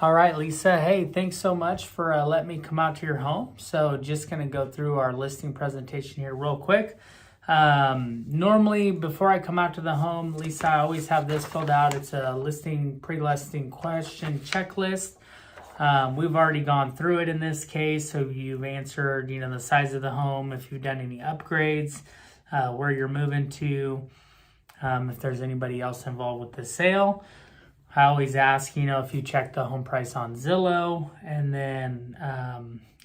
All right, Lisa. Hey, thanks so much for letting me come out to your home. So just going to go through our listing presentation here real quick. Normally, before I come out to the home, Lisa, I always have this filled out. It's a pre-listing question checklist. We've already gone through it in this case. So you've answered, the size of the home, if you've done any upgrades, where you're moving to, if there's anybody else involved with the sale. I always ask, if you check the home price on Zillow, and then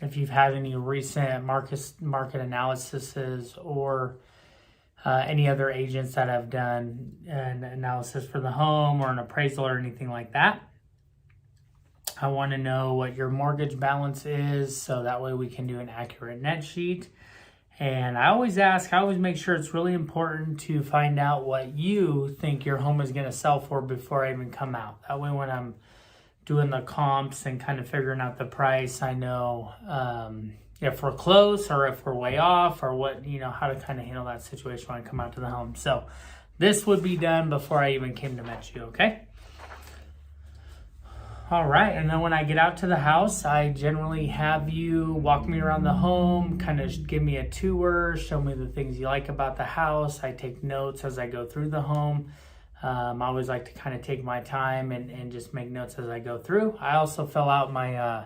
if you've had any recent market analyses or any other agents that have done an analysis for the home or an appraisal or anything like that. I want to know what your mortgage balance is, so that way we can do an accurate net sheet. And I always make sure it's really important to find out what you think your home is going to sell for before I even come out. That way when I'm doing the comps and kind of figuring out the price, I know if we're close or if we're way off or what, how to kind of handle that situation when I come out to the home. So this would be done before I even came to meet you, okay? All right, and then when I get out to the house, I generally have you walk me around the home, kind of give me a tour, show me the things you like about the house. I take notes as I go through the home. I always like to kind of take my time and just make notes as I go through. I also fill out my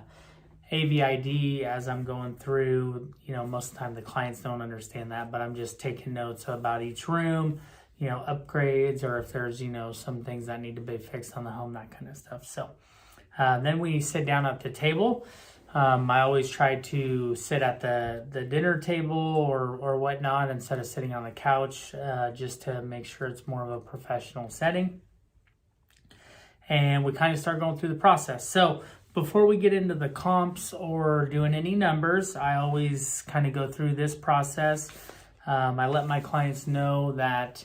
AVID as I'm going through. Most of the time the clients don't understand that, but I'm just taking notes about each room, upgrades, or if there's, some things that need to be fixed on the home, that kind of stuff. So then we sit down at the table. I always try to sit at the dinner table or whatnot instead of sitting on the couch, just to make sure it's more of a professional setting. And we kind of start going through the process. So before we get into the comps or doing any numbers, I always kind of go through this process. I let my clients know that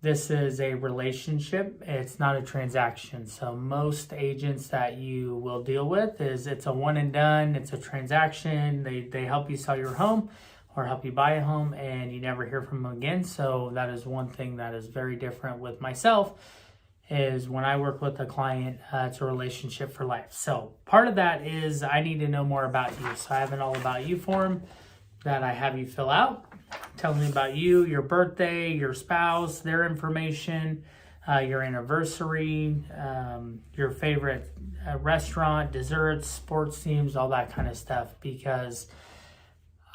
this is a relationship. It's not a transaction. So most agents that you will deal with it's a one and done. It's a transaction. They help you sell your home or help you buy a home and you never hear from them again. So that is one thing that is very different with myself, is when I work with a client, it's a relationship for life. So part of that is I need to know more about you. So I have an all about you form that I have you fill out. Tell me about you, your birthday, your spouse, their information, your anniversary, your favorite restaurant, desserts, sports teams, all that kind of stuff, because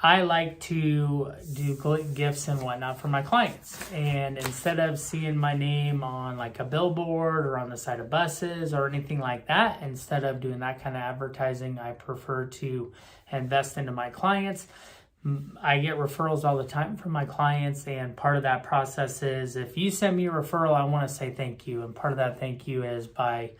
I like to do gifts and whatnot for my clients. And instead of seeing my name on like a billboard or on the side of buses or anything like that, instead of doing that kind of advertising, I prefer to invest into my clients. I get referrals all the time from my clients, and part of that process is if you send me a referral, I want to say thank you. And part of that thank you is by,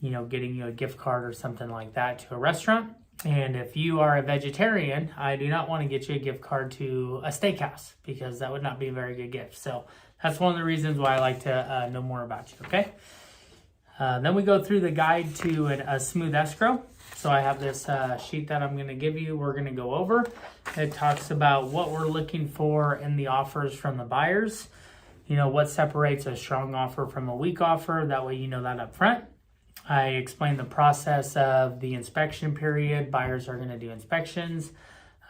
getting you a gift card or something like that to a restaurant. And if you are a vegetarian, I do not want to get you a gift card to a steakhouse, because that would not be a very good gift. So that's one of the reasons why I like to know more about you, okay? Then we go through the guide to a smooth escrow. So I have this sheet that I'm going to give you. We're going to go over. It talks about what we're looking for in the offers from the buyers. What separates a strong offer from a weak offer. That way you know that up front. I explain the process of the inspection period. Buyers are going to do inspections.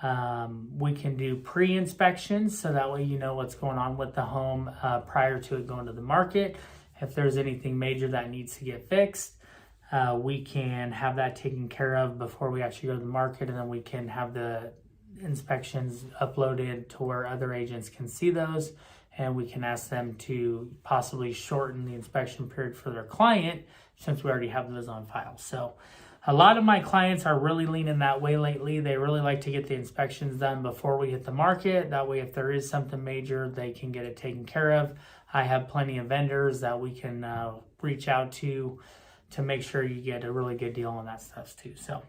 We can do pre-inspections, so that way you know what's going on with the home prior to it going to the market. If there's anything major that needs to get fixed, we can have that taken care of before we actually go to the market, and then we can have the inspections uploaded to where other agents can see those, and we can ask them to possibly shorten the inspection period for their client, since we already have those on file. So a lot of my clients are really leaning that way lately. They really like to get the inspections done before we hit the market. That way, if there is something major, they can get it taken care of. I have plenty of vendors that we can reach out to make sure you get a really good deal on that stuff too. So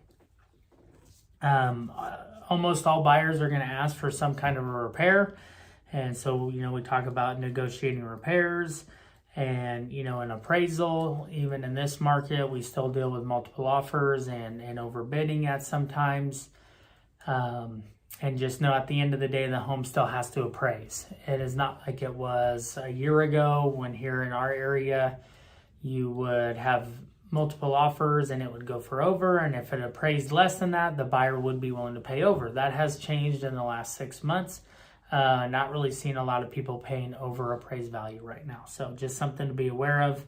almost all buyers are going to ask for some kind of a repair. And so, we talk about negotiating repairs and, an appraisal. Even in this market, we still deal with multiple offers and overbidding at sometimes. And just know at the end of the day, the home still has to appraise. It is not like it was a year ago when here in our area, you would have multiple offers and it would go for over, and if it appraised less than that, the buyer would be willing to pay over. That has changed in the last 6 months. Not really seeing a lot of people paying over appraised value right now. So just something to be aware of.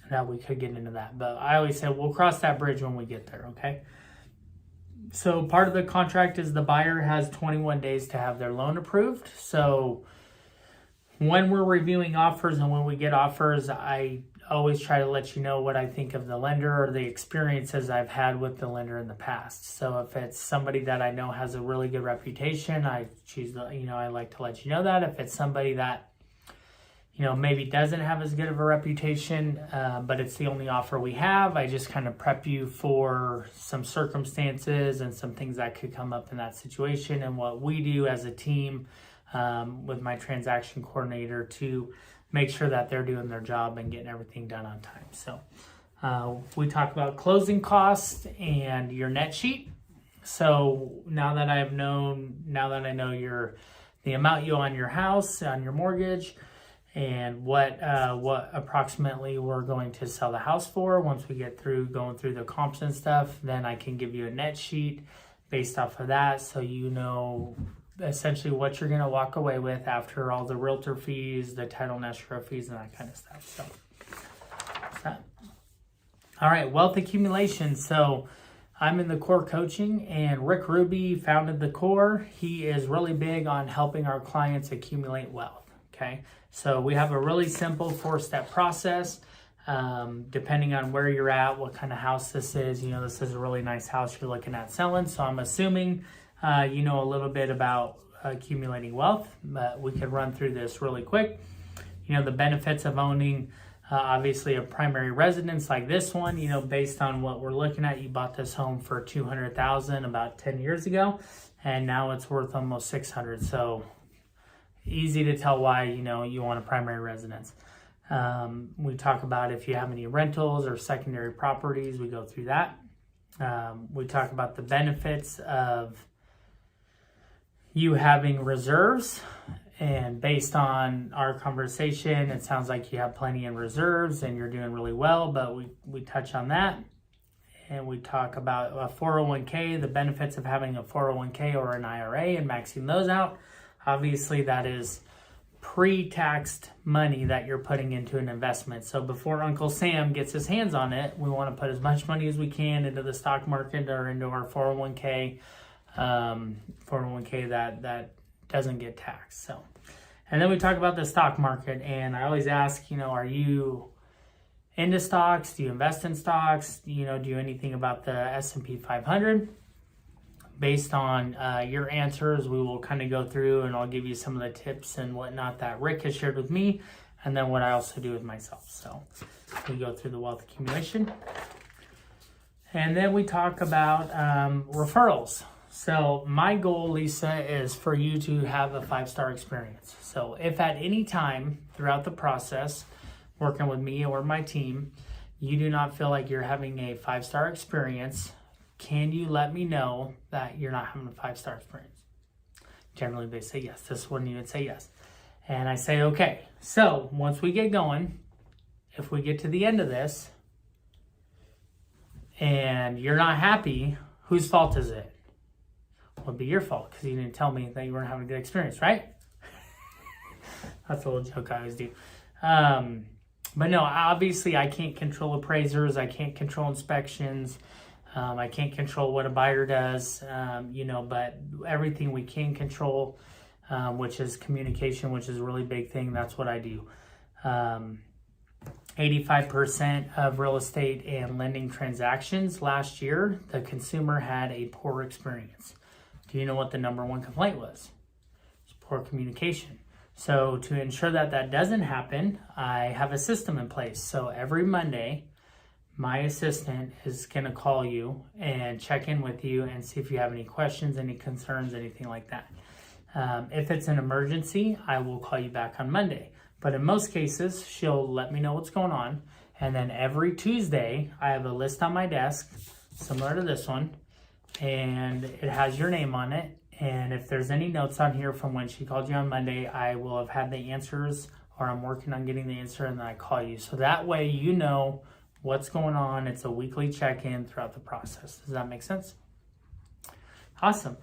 That we could get into that. But I always say we'll cross that bridge when we get there, okay? So part of the contract is the buyer has 21 days to have their loan approved. So when we're reviewing offers and when we get offers, I always try to let you know what I think of the lender or the experiences I've had with the lender in the past. So if it's somebody that I know has a really good reputation, I choose I like to let you know that. If it's somebody that, maybe doesn't have as good of a reputation, but it's the only offer we have, I just kind of prep you for some circumstances and some things that could come up in that situation and what we do as a team with my transaction coordinator to make sure that they're doing their job and getting everything done on time. So we talk about closing costs and your net sheet. So now that I know the amount you owe on your house, on your mortgage, and what approximately we're going to sell the house for, once we get through going through the comps and stuff, then I can give you a net sheet based off of that, so you know essentially what you're going to walk away with after all the realtor fees, the title and escrow fees, and that kind of stuff. So that's that. All right, wealth accumulation. So I'm in the core coaching, and Rick Ruby founded the core. He is really big on helping our clients accumulate wealth. Okay, so we have a really simple 4-step process. Depending on where you're at, what kind of house this is. This is a really nice house you're looking at selling. So I'm assuming you know a little bit about accumulating wealth, but we could run through this really quick. The benefits of owning obviously a primary residence like this one. Based on what we're looking at, you bought this home for $200,000 about 10 years ago, and now it's worth almost $600,000. So easy to tell why you want a primary residence. We talk about if you have any rentals or secondary properties, we go through that. We talk about the benefits of you having reserves, and based on our conversation, it sounds like you have plenty in reserves and you're doing really well, but we touch on that. And we talk about a 401k, the benefits of having a 401k or an IRA and maxing those out. Obviously, that is pre-taxed money that you're putting into an investment. So before Uncle Sam gets his hands on it, we want to put as much money as we can into the stock market or into our 401k, that doesn't get taxed. So, and then we talk about the stock market, and I always ask, are you into stocks? Do you invest in stocks? Do you do anything about the S&P 500? Based on your answers, we will kind of go through, and I'll give you some of the tips and whatnot that Rick has shared with me, and then what I also do with myself. So we go through the wealth accumulation. And then we talk about referrals. So my goal, Lisa, is for you to have a 5-star experience. So if at any time throughout the process, working with me or my team, you do not feel like you're having a 5-star experience, can you let me know that you're not having a 5-star experience? Generally, they say yes. This wouldn't even say yes. And I say, okay. So once we get going, if we get to the end of this and you're not happy, whose fault is it? Well, it'd be your fault because you didn't tell me that you weren't having a good experience, right? That's a little joke I always do. But no, obviously I can't control appraisers. I can't control inspections. I can't control what a buyer does, but everything we can control, which is communication, which is a really big thing. That's what I do. 85% of real estate and lending transactions last year, the consumer had a poor experience. Do you know what the number one complaint was? It's poor communication. So to ensure that that doesn't happen, I have a system in place. So every Monday, my assistant is going to call you and check in with you and see if you have any questions, any concerns, anything like that. If it's an emergency, I will call you back on Monday. But in most cases, she'll let me know what's going on. And then every Tuesday, I have a list on my desk, similar to this one, and it has your name on it. And if there's any notes on here from when she called you on Monday, I will have had the answers or I'm working on getting the answer, and then I call you. So that way you know what's going on. It's a weekly check-in throughout the process. Does that make sense? Awesome.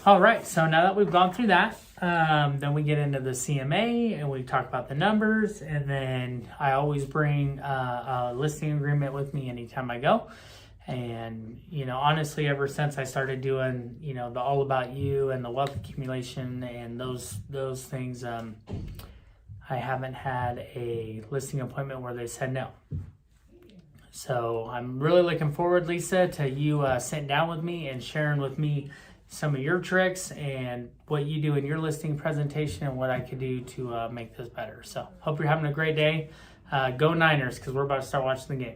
All right, so now that we've gone through that, then we get into the CMA and we talk about the numbers, and then I always bring a listing agreement with me anytime I go. And, you know, honestly, ever since I started doing, you know, the All About You and the wealth accumulation and those things, I haven't had a listing appointment where they said no. So I'm really looking forward, Lisa, to you sitting down with me and sharing with me some of your tricks and what you do in your listing presentation and what I could do to make this better. So hope you're having a great day. Go Niners, because we're about to start watching the game.